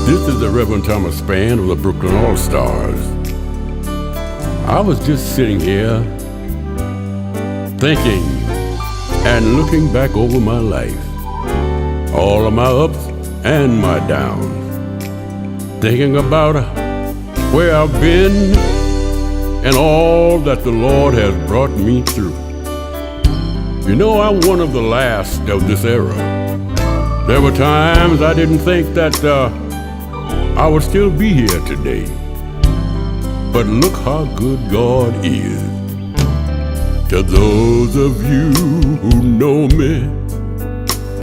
This is the Reverend Thomas Spann of the Brooklyn Allstars. I was just sitting here thinking and looking back over my life, all of my ups and my downs, thinking about where I've been and all that the Lord has brought me through. You know, I'm one of the last of this era. There were times I didn't think that I would still be here today. But look how good God is. To those of you who know me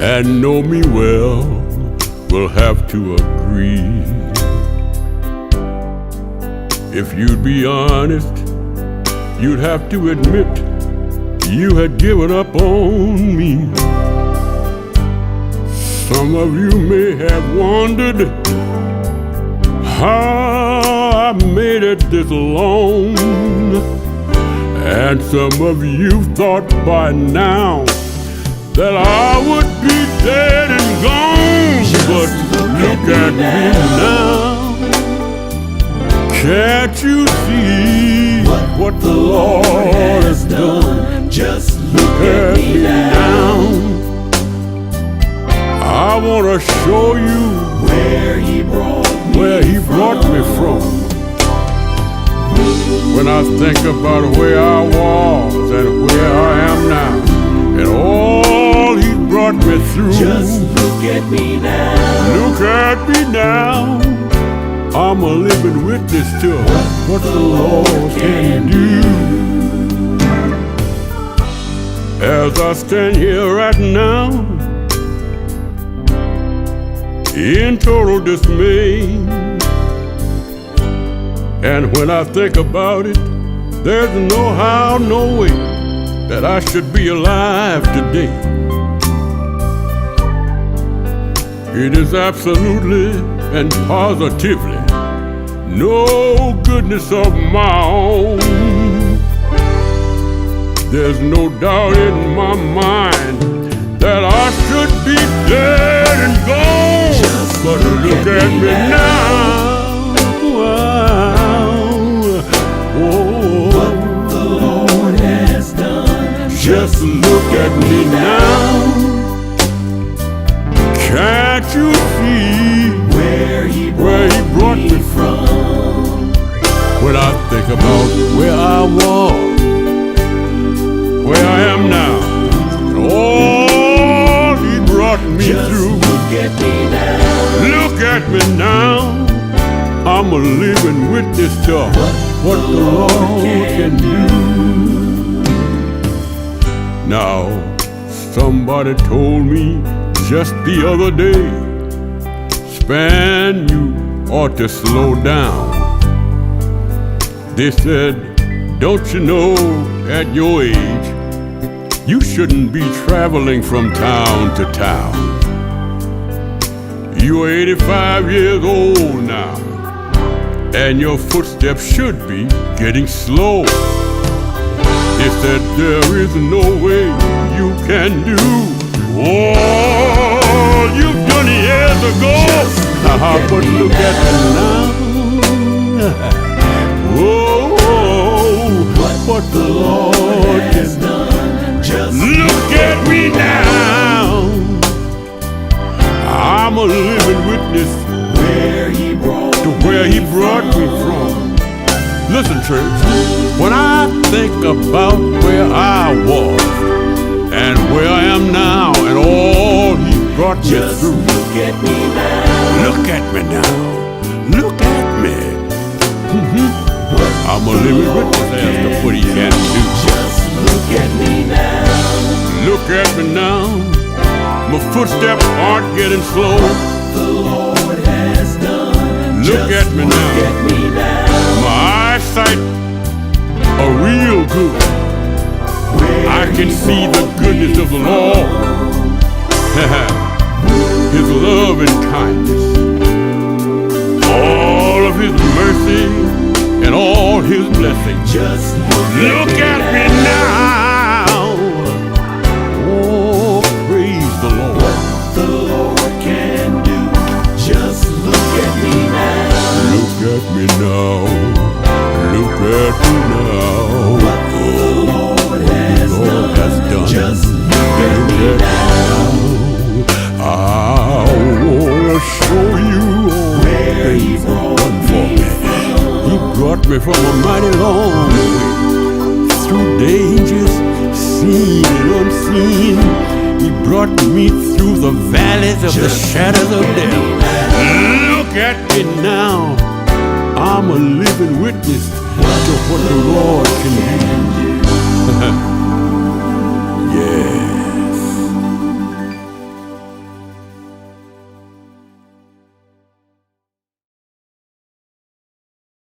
and know me well will have to agree. If you'd be honest, you'd have to admit you had given up on me. Some of you may have wondered how I made it this long, and some of you thought by now that I would be dead and gone. But look at me now. Can't you see what the Lord has done? Just look at me now. I want to show you where He brought me from. When I think about where I was and where I am now, and all He brought me through, just look at me now. Look at me now. I'm a living witness to what the Lord can do. As I stand here right now, in total dismay, and when I think about it, there's no how, no way that I should be alive today. It is absolutely and positively no goodness of my own. There's no doubt in my mind that I should be dead and gone. Just but look at me now. Oh, what the Lord has done. Just look at me now. Can't you see where He brought me from? When I think about where I was, where I am now, and all He brought me just through. Look at me now. Look at me now. I'm a living witness to what the Lord can do. Now, somebody told me just the other day, Spann, you ought to slow down. They said, don't you know, at your age, you shouldn't be traveling from town to town. You're 85 years old now, and your footsteps should be getting slow. They said there is no way you can do all you've done years ago. But look at me now. Oh, what the Lord has done. Just look at me now. I'm a living witness where He brought me from. Listen, church, when I think about where I was and where I am now and all He brought me just through. Look at me now. Look at me now. Look at me. I'm a living witness as to what He can do. Just look at me now. Look at me now. My footsteps aren't getting slow. The Lord has done. Look just at me look now. At me now. My eyesight are real good. I can see the goodness of the Lord. His love and kindness, all of His mercy and all His blessings. Just look at me now. Oh, praise the Lord. What the Lord can do. Just look at at me now. I wanna show you all the things He's done for me. He brought me from a mighty long way, through dangers seen and unseen. He brought me through the valleys of the shadows of death. Look at me now. I'm a living witness to what the Lord